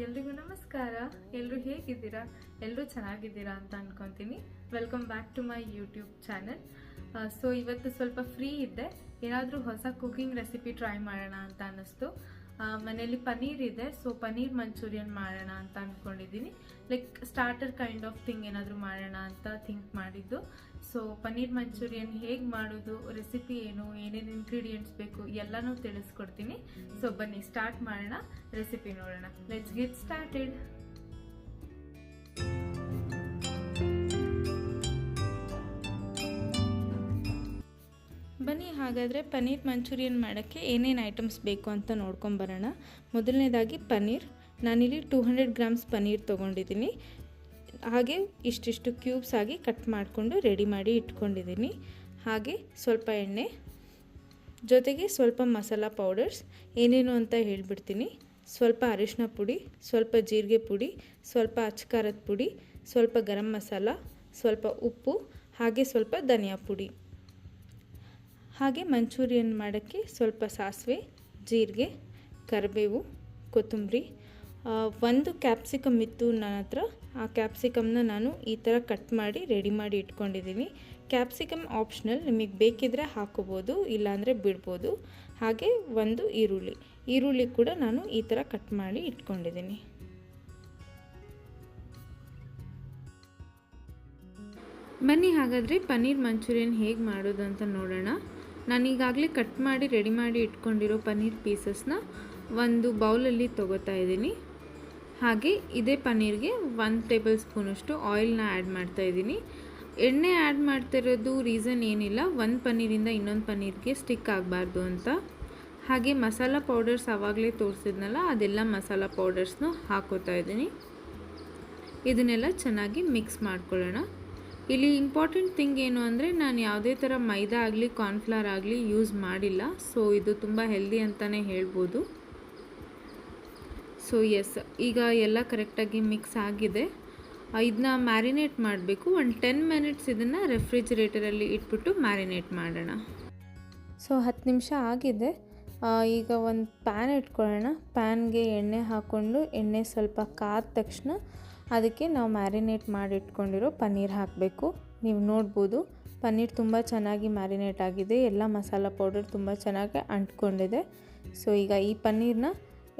ಎಲ್ರಿಗೂ ನಮಸ್ಕಾರ. ಎಲ್ಲರೂ ಹೇಗಿದ್ದೀರಾ? ಎಲ್ಲರೂ ಚೆನ್ನಾಗಿದ್ದೀರಾ ಅಂತ ಅನ್ಕೊಂತೀನಿ. Welcome back to my YouTube channel. So ಇವತ್ತು ಸ್ವಲ್ಪ ಫ್ರೀ ಇದ್ದೆ, ಏನಾದರೂ ಹೊಸ ಕುಕಿಂಗ್ ರೆಸಿಪಿ ಟ್ರೈ ಮಾಡೋಣ ಅಂತ ಅನ್ನಿಸ್ತು. ಮನೆಯಲ್ಲಿ ಪನ್ನೀರ್ ಇದೆ, ಸೊ ಪನ್ನೀರ್ ಮಂಚೂರಿಯನ್ ಮಾಡೋಣ ಅಂತ ಅಂದ್ಕೊಂಡಿದ್ದೀನಿ. Like starter kind of thing ಏನಾದರೂ ಮಾಡೋಣ ಅಂತ ಥಿಂಕ್ ಮಾಡಿದ್ದು. ಸೊ ಪನ್ನೀರ್ ಮಂಚೂರಿಯನ್ ಹೇಗೆ ಮಾಡೋದು, ರೆಸಿಪಿ ಏನು, ಏನೇನು ಇಂಗ್ರೀಡಿಯೆಂಟ್ಸ್ ಬೇಕು ಎಲ್ಲನೂ ತಿಳಿಸ್ಕೊಡ್ತೀನಿ. ಸೊ ಬನ್ನಿ ಸ್ಟಾರ್ಟ್ ಮಾಡೋಣ, ರೆಸಿಪಿ ನೋಡೋಣ. Let's get started. ಬನ್ನಿ ಹಾಗಾದರೆ ಪನ್ನೀರ್ ಮಂಚೂರಿಯನ್ ಮಾಡೋಕ್ಕೆ ಏನೇನು ಐಟಮ್ಸ್ ಬೇಕು ಅಂತ ನೋಡ್ಕೊಂಬರೋಣ. ಮೊದಲನೇದಾಗಿ ಪನ್ನೀರ್. ನಾನಿಲ್ಲಿ 200 ಗ್ರಾಮ್ಸ್ ಪನ್ನೀರ್ ತೊಗೊಂಡಿದ್ದೀನಿ. ಹಾಗೆ ಇಷ್ಟಿಷ್ಟು ಕ್ಯೂಬ್ಸ್ ಆಗಿ ಕಟ್ ಮಾಡಿಕೊಂಡು ರೆಡಿ ಮಾಡಿ ಇಟ್ಕೊಂಡಿದ್ದೀನಿ. ಹಾಗೆ ಸ್ವಲ್ಪ ಎಣ್ಣೆ, ಜೊತೆಗೆ ಸ್ವಲ್ಪ ಮಸಾಲ ಪೌಡರ್ಸ್ ಏನೇನು ಅಂತ ಹೇಳ್ಬಿಡ್ತೀನಿ. ಸ್ವಲ್ಪ ಅರಿಶಿನ ಪುಡಿ, ಸ್ವಲ್ಪ ಜೀರಿಗೆ ಪುಡಿ, ಸ್ವಲ್ಪ ಅಚ್ಕಾರದ ಪುಡಿ, ಸ್ವಲ್ಪ ಗರಂ ಮಸಾಲ, ಸ್ವಲ್ಪ ಉಪ್ಪು, ಹಾಗೆ ಸ್ವಲ್ಪ ಧನಿಯಾ ಪುಡಿ. ಹಾಗೆ ಮಂಚೂರಿಯನ್ ಮಾಡೋಕ್ಕೆ ಸ್ವಲ್ಪ ಸಾಸಿವೆ, ಜೀರಿಗೆ, ಕರಿಬೇವು, ಕೊತ್ತಂಬರಿ. ಒಂದು ಕ್ಯಾಪ್ಸಿಕಮ್ ಇತ್ತು ನನ್ನ ಹತ್ರ. ಆ ಕ್ಯಾಪ್ಸಿಕಮ್ನ ನಾನು ಈ ಥರ ಕಟ್ ಮಾಡಿ ರೆಡಿ ಮಾಡಿ ಇಟ್ಕೊಂಡಿದ್ದೀನಿ. ಕ್ಯಾಪ್ಸಿಕಮ್ ಆಪ್ಷನಲ್, ನಿಮಗೆ ಬೇಕಿದ್ರೆ ಹಾಕೋಬೋದು, ಇಲ್ಲಾಂದರೆ ಬಿಡ್ಬೋದು. ಹಾಗೆ ಒಂದು ಈರುಳ್ಳಿ ಕೂಡ ನಾನು ಈ ಥರ ಕಟ್ ಮಾಡಿ ಇಟ್ಕೊಂಡಿದ್ದೀನಿ. ಬನ್ನಿ ಹಾಗಾದರೆ ಪನ್ನೀರ್ ಮಂಚೂರಿಯನ್ ಹೇಗೆ ಮಾಡೋದು ಅಂತ ನೋಡೋಣ. ನಾನೀಗಾಗಲೇ ಕಟ್ ಮಾಡಿ ರೆಡಿ ಮಾಡಿ ಇಟ್ಕೊಂಡಿರೋ ಪನ್ನೀರ್ ಪೀಸಸ್ನ ಒಂದು ಬೌಲಲ್ಲಿ ತೊಗೋತಾ ಇದ್ದೀನಿ. ಹಾಗೆ ಇದೇ ಪನ್ನೀರ್ಗೆ 1 ಟೇಬಲ್ ಸ್ಪೂನಷ್ಟು ಆಯಿಲ್ನ ಆ್ಯಡ್ ಮಾಡ್ತಾಯಿದ್ದೀನಿ. ಎಣ್ಣೆ ಆ್ಯಡ್ ಮಾಡ್ತಿರೋದು ರೀಸನ್ ಏನಿಲ್ಲ, ಒಂದು ಪನ್ನೀರಿಂದ ಇನ್ನೊಂದು ಪನ್ನೀರ್ಗೆ ಸ್ಟಿಕ್ ಆಗಬಾರ್ದು ಅಂತ. ಹಾಗೆ ಮಸಾಲ ಪೌಡರ್ಸ್ ಆವಾಗಲೇ ತೋರಿಸಿದ್ನಲ್ಲ, ಅದೆಲ್ಲ ಮಸಾಲ ಪೌಡರ್ಸ್ನ ಹಾಕೋತಾ ಇದ್ದೀನಿ. ಇದನ್ನೆಲ್ಲ ಚೆನ್ನಾಗಿ ಮಿಕ್ಸ್ ಮಾಡ್ಕೊಳ್ಳೋಣ. ಇಲ್ಲಿ ಇಂಪಾರ್ಟೆಂಟ್ ಥಿಂಗ್ ಏನು ಅಂದರೆ, ನಾನು ಯಾವುದೇ ಥರ ಮೈದಾ ಆಗಲಿ ಕಾರ್ನ್ಫ್ಲವರ್ ಆಗಲಿ ಯೂಸ್ ಮಾಡಿಲ್ಲ. ಸೊ ಇದು ತುಂಬ ಹೆಲ್ದಿ ಅಂತಲೇ ಹೇಳ್ಬೋದು. ಸೊ ಎಸ್, ಈಗ ಎಲ್ಲ ಕರೆಕ್ಟಾಗಿ ಮಿಕ್ಸ್ ಆಗಿದೆ. ಇದನ್ನ ಮ್ಯಾರಿನೇಟ್ ಮಾಡಬೇಕು. ಒಂದು 10 ಮಿನಿಟ್ಸ್ ಇದನ್ನು ರೆಫ್ರಿಜಿರೇಟರಲ್ಲಿ ಇಟ್ಬಿಟ್ಟು ಮ್ಯಾರಿನೇಟ್ ಮಾಡೋಣ. ಸೊ 10 ನಿಮಿಷ ಆಗಿದೆ. ಈಗ ಒಂದು ಪ್ಯಾನ್ ಇಟ್ಕೊಳ್ಳೋಣ. ಪ್ಯಾನ್ಗೆ ಎಣ್ಣೆ ಹಾಕ್ಕೊಂಡು ಎಣ್ಣೆ ಸ್ವಲ್ಪ ಕಾದ ತಕ್ಷಣ ಅದಕ್ಕೆ ನಾವು ಮ್ಯಾರಿನೇಟ್ ಮಾಡಿ ಇಟ್ಕೊಂಡಿರೋ ಪನ್ನೀರ್ ಹಾಕಬೇಕು. ನೀವು ನೋಡ್ಬೋದು ಪನ್ನೀರ್ ತುಂಬ ಚೆನ್ನಾಗಿ ಮ್ಯಾರಿನೇಟ್ ಆಗಿದೆ. ಎಲ್ಲ ಮಸಾಲ ಪೌಡರ್ ತುಂಬ ಚೆನ್ನಾಗಿ ಅಂಟ್ಕೊಂಡಿದೆ. ಸೊ ಈಗ ಈ ಪನ್ನೀರ್ನ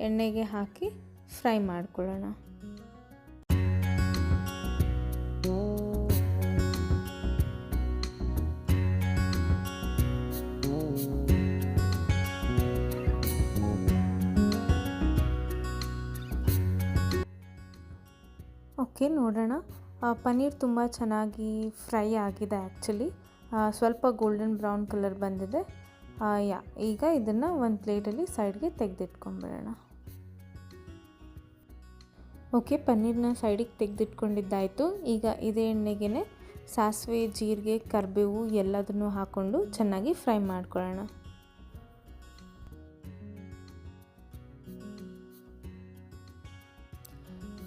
ಎಣ್ಣೆಗೆ ಹಾಕಿ ಫ್ರೈ ಮಾಡ್ಕೊಳ್ಳೋಣ. ಓಕೆ, ನೋಡೋಣ. ಪನ್ನೀರ್ ತುಂಬ ಚೆನ್ನಾಗಿ ಫ್ರೈ ಆಗಿದೆ. ಆ್ಯಕ್ಚುಲಿ ಸ್ವಲ್ಪ ಗೋಲ್ಡನ್ ಬ್ರೌನ್ ಕಲರ್ ಬಂದಿದೆ. ಈಗ ಇದನ್ನು ಒಂದು ಪ್ಲೇಟಲ್ಲಿ ಸೈಡ್ಗೆ ತೆಗೆದಿಟ್ಕೊಂಡ್ಬಿಡೋಣ. ಓಕೆ, ಪನ್ನೀರ್ನ ಸೈಡಿಗೆ ತೆಗೆದಿಟ್ಕೊಂಡಿದ್ದಾಯಿತು. ಈಗ ಇದೇ ಎಣ್ಣೆಗೆ ಸಾಸಿವೆ, ಜೀರಿಗೆ, ಕರಿಬೇವು ಎಲ್ಲದನ್ನು ಹಾಕ್ಕೊಂಡು ಚೆನ್ನಾಗಿ ಫ್ರೈ ಮಾಡ್ಕೊಳ್ಳೋಣ.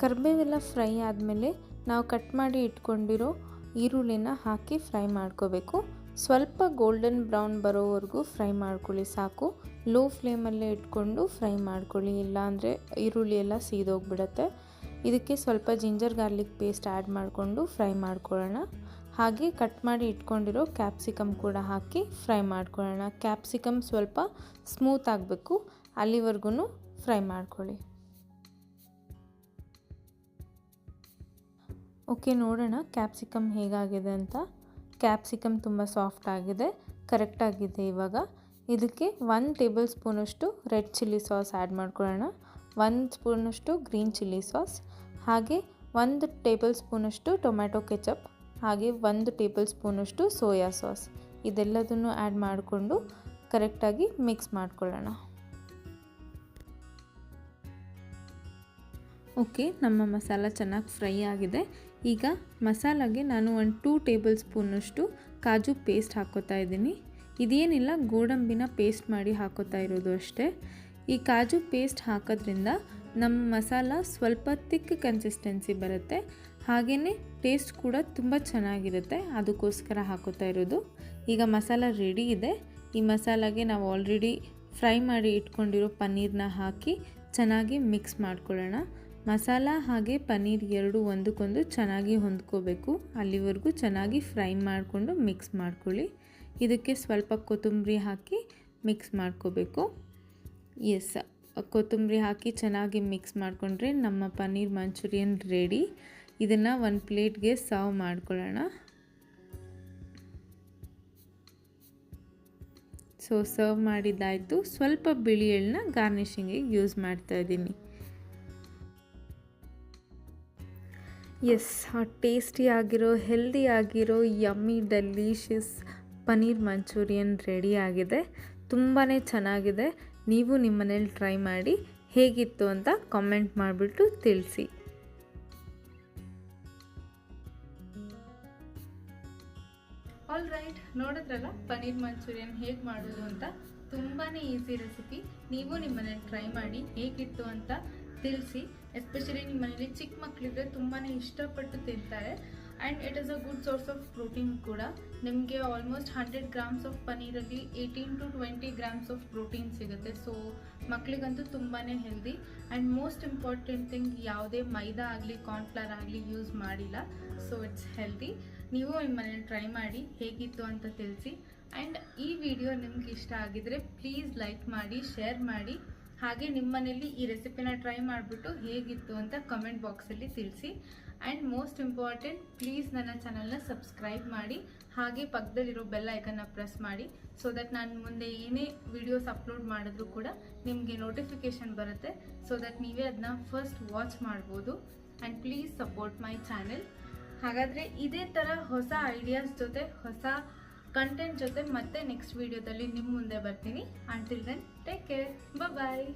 ಕರಿಬೇವೆಲ್ಲ ಫ್ರೈ ಆದಮೇಲೆ ನಾವು ಕಟ್ ಮಾಡಿ ಇಟ್ಕೊಂಡಿರೋ ಈರುಳ್ಳಿನ ಹಾಕಿ ಫ್ರೈ ಮಾಡ್ಕೋಬೇಕು. ಸ್ವಲ್ಪ ಗೋಲ್ಡನ್ ಬ್ರೌನ್ ಬರೋವರೆಗೂ ಫ್ರೈ ಮಾಡ್ಕೊಳ್ಳಿ ಸಾಕು. ಲೋ ಫ್ಲೇಮಲ್ಲೇ ಇಟ್ಕೊಂಡು ಫ್ರೈ ಮಾಡ್ಕೊಳ್ಳಿ, ಇಲ್ಲಾಂದರೆ ಈರುಳ್ಳಿ ಎಲ್ಲ ಸೀದೋಗ್ಬಿಡುತ್ತೆ. ಇದಕ್ಕೆ ಸ್ವಲ್ಪ ಜಿಂಜರ್ ಗಾರ್ಲಿಕ್ ಪೇಸ್ಟ್ ಆ್ಯಡ್ ಮಾಡಿಕೊಂಡು ಫ್ರೈ ಮಾಡ್ಕೊಳ್ಳೋಣ. ಹಾಗೆ ಕಟ್ ಮಾಡಿ ಇಟ್ಕೊಂಡಿರೋ ಕ್ಯಾಪ್ಸಿಕಮ್ ಕೂಡ ಹಾಕಿ ಫ್ರೈ ಮಾಡ್ಕೊಳ್ಳೋಣ. ಕ್ಯಾಪ್ಸಿಕಮ್ ಸ್ವಲ್ಪ ಸ್ಮೂತ್ ಆಗಬೇಕು, ಅಲ್ಲಿವರೆಗೂ ಫ್ರೈ ಮಾಡ್ಕೊಳ್ಳಿ. ಓಕೆ, ನೋಡೋಣ ಕ್ಯಾಪ್ಸಿಕಮ್ ಹೇಗಾಗಿದೆ ಅಂತ. ಕ್ಯಾಪ್ಸಿಕಮ್ ತುಂಬ ಸಾಫ್ಟ್ ಆಗಿದೆ, ಕರೆಕ್ಟಾಗಿದೆ. ಇವಾಗ ಇದಕ್ಕೆ 1 ಟೇಬಲ್ ಸ್ಪೂನಷ್ಟು ರೆಡ್ ಚಿಲ್ಲಿ ಸಾಸ್ ಆ್ಯಡ್ ಮಾಡ್ಕೊಳ್ಳೋಣ, 1 ಸ್ಪೂನಷ್ಟು ಗ್ರೀನ್ ಚಿಲ್ಲಿ ಸಾಸ್, ಹಾಗೆ 1 ಟೇಬಲ್ ಸ್ಪೂನಷ್ಟು ಟೊಮ್ಯಾಟೊ ಕೆಚಪ್, ಹಾಗೆ 1 ಟೇಬಲ್ ಸ್ಪೂನಷ್ಟು ಸೋಯಾ ಸಾಸ್. ಇದೆಲ್ಲದನ್ನು ಆ್ಯಡ್ ಮಾಡಿಕೊಂಡು ಕರೆಕ್ಟಾಗಿ ಮಿಕ್ಸ್ ಮಾಡ್ಕೊಳ್ಳೋಣ. ಓಕೆ, ನಮ್ಮ ಮಸಾಲ ಚೆನ್ನಾಗಿ ಫ್ರೈ ಆಗಿದೆ. ಈಗ ಮಸಾಲಾಗೆ ನಾನು 2 ಟೇಬಲ್ ಸ್ಪೂನಷ್ಟು ಕಾಜು ಪೇಸ್ಟ್ ಹಾಕ್ಕೋತಾ ಇದ್ದೀನಿ. ಇದೇನಿಲ್ಲ, ಗೋಡಂಬಿನ ಪೇಸ್ಟ್ ಮಾಡಿ ಹಾಕೋತಾ ಇರೋದು ಅಷ್ಟೇ. ಈ ಕಾಜು ಪೇಸ್ಟ್ ಹಾಕೋದ್ರಿಂದ ನಮ್ಮ ಮಸಾಲ ಸ್ವಲ್ಪ ತಿಕ್ ಕನ್ಸಿಸ್ಟೆನ್ಸಿ ಬರುತ್ತೆ, ಹಾಗೆಯೇ ಟೇಸ್ಟ್ ಕೂಡ ತುಂಬ ಚೆನ್ನಾಗಿರುತ್ತೆ. ಅದಕ್ಕೋಸ್ಕರ ಹಾಕೋತಾ ಇರೋದು. ಈಗ ಮಸಾಲ ರೆಡಿ ಇದೆ. ಈ ಮಸಾಲಾಗೆ ನಾವು ಆಲ್ರೆಡಿ ಫ್ರೈ ಮಾಡಿ ಇಟ್ಕೊಂಡಿರೋ ಪನ್ನೀರನ್ನ ಹಾಕಿ ಚೆನ್ನಾಗಿ ಮಿಕ್ಸ್ ಮಾಡ್ಕೊಳ್ಳೋಣ. ಮಸಾಲ ಹಾಗೆ ಪನ್ನೀರ್ ಎರಡು ಒಂದಕ್ಕೊಂದು ಚೆನ್ನಾಗಿ ಹೊಂದ್ಕೋಬೇಕು. ಅಲ್ಲಿವರೆಗೂ ಚೆನ್ನಾಗಿ ಫ್ರೈ ಮಾಡಿಕೊಂಡು ಮಿಕ್ಸ್ ಮಾಡ್ಕೊಳ್ಳಿ. ಇದಕ್ಕೆ ಸ್ವಲ್ಪ ಕೊತ್ತಂಬರಿ ಹಾಕಿ ಮಿಕ್ಸ್ ಮಾಡ್ಕೋಬೇಕು. ಎಸ್, ಕೊತ್ತಂಬರಿ ಹಾಕಿ ಚೆನ್ನಾಗಿ ಮಿಕ್ಸ್ ಮಾಡಿಕೊಂಡ್ರೆ ನಮ್ಮ ಪನ್ನೀರ್ ಮಂಚೂರಿಯನ್ ರೆಡಿ. ಇದನ್ನು ಒಂದು ಪ್ಲೇಟ್ಗೆ ಸರ್ವ್ ಮಾಡ್ಕೊಳ್ಳೋಣ. ಸೊ ಸರ್ವ್ ಮಾಡಿದ್ದಾಯಿತು. ಸ್ವಲ್ಪ ಬಿಳಿ ಎಳ್ಳನ್ನ ಗಾರ್ನಿಷಿಂಗಿಗೆ ಯೂಸ್ ಮಾಡ್ತಾ ಇದ್ದೀನಿ. ಎಸ್, ಟೇಸ್ಟಿ ಆಗಿರೋ ಹೆಲ್ದಿ ಆಗಿರೋ yummy delicious paneer Manchurian ready ಆಗಿದೆ. ತುಂಬಾ ಚೆನ್ನಾಗಿದೆ. ನೀವು ನಿಮ್ಮ ಮನೇಲಿ ಟ್ರೈ ಮಾಡಿ ಹೇಗಿತ್ತು ಅಂತ ಕಾಮೆಂಟ್ ಮಾಡಿಬಿಟ್ಟು ತಿಳಿಸಿ. ಆಲ್ ರೈಟ್, ನೋಡಿದ್ರಲ್ಲ ಪನ್ನೀರ್ ಮಂಚೂರಿಯನ್ ಹೇಗೆ ಮಾಡೋದು ಅಂತ. ತುಂಬಾ ಈಸಿ ರೆಸಿಪಿ. ನೀವು ನಿಮ್ಮ ಮನೇಲಿ ಟ್ರೈ ಮಾಡಿ ಹೇಗಿತ್ತು ಅಂತ ತಿಳಿಸಿ. ಎಸ್ಪೆಷಲಿ ನಿಮ್ಮ ಮನೇಲಿ ಚಿಕ್ಕ ಮಕ್ಕಳಿದ್ರೆ ತುಂಬಾ ಇಷ್ಟಪಟ್ಟು ತಿಂತಾರೆ. And it is a good source of protein ಕೂಡ. ನಿಮಗೆ ಆಲ್ಮೋಸ್ಟ್ 100 ಗ್ರಾಮ್ಸ್ ಆಫ್ ಪನ್ನೀರಲ್ಲಿ 18 to 20 ಗ್ರಾಮ್ಸ್ ಆಫ್ ಪ್ರೋಟೀನ್ ಸಿಗುತ್ತೆ. ಸೊ ಮಕ್ಕಳಿಗಂತೂ ತುಂಬಾ healthy. And most important thing, ಯಾವುದೇ ಮೈದಾ ಆಗಲಿ ಕಾರ್ನ್ಫ್ಲವರ್ ಆಗಲಿ ಯೂಸ್ ಮಾಡಿಲ್ಲ. So it's healthy. ನೀವು ನಿಮ್ಮ ಮನೇಲಿ ಟ್ರೈ ಮಾಡಿ ಹೇಗಿತ್ತು ಅಂತ ತಿಳಿಸಿ. ಆ್ಯಂಡ್ ಈ ವಿಡಿಯೋ ನಿಮ್ಗೆ ಇಷ್ಟ ಆಗಿದ್ರೆ ಪ್ಲೀಸ್ ಲೈಕ್ ಮಾಡಿ, ಶೇರ್ ಮಾಡಿ. ಹಾಗೆ ನಿಮ್ಮ ಮನೇಲಿ ಈ ರೆಸಿಪಿನ ಟ್ರೈ ಮಾಡಿಬಿಟ್ಟು ಹೇಗಿತ್ತು ಅಂತ ಕಮೆಂಟ್ ಬಾಕ್ಸಲ್ಲಿ ತಿಳಿಸಿ. ಆ್ಯಂಡ್ ಮೋಸ್ಟ್ ಇಂಪಾರ್ಟೆಂಟ್, ಪ್ಲೀಸ್ ನನ್ನ ಚಾನಲ್ನ ಸಬ್ಸ್ಕ್ರೈಬ್ ಮಾಡಿ. ಹಾಗೆ ಪಕ್ಕದಲ್ಲಿರೋ ಬೆಲ್ ಐಕನ್ನ ಪ್ರೆಸ್ ಮಾಡಿ. ಸೊ ದಟ್ ನಾನು ಮುಂದೆ ಏನೇ ವಿಡಿಯೋಸ್ ಅಪ್ಲೋಡ್ ಮಾಡಿದ್ರು ಕೂಡ ನಿಮಗೆ ನೋಟಿಫಿಕೇಷನ್ ಬರುತ್ತೆ. ಸೊ ದಟ್ ನೀವೇ ಅದನ್ನ ಫಸ್ಟ್ ವಾಚ್ ಮಾಡ್ಬೋದು. And please support my channel. ಹಾಗಾದರೆ ಇದೇ ಥರ ಹೊಸ ಐಡಿಯಾಸ್ ಜೊತೆ, ಹೊಸ ಕಂಟೆಂಟ್ ಜೊತೆ ಮತ್ತೆ ನೆಕ್ಸ್ಟ್ ವಿಡಿಯೋದಲ್ಲಿ ನಿಮ್ಮ ಮುಂದೆ ಬರ್ತೀನಿ. ಅಂಟಿಲ್ ದೆನ್ ಟೇಕ್ ಕೇರ್, ಬಾಯ್.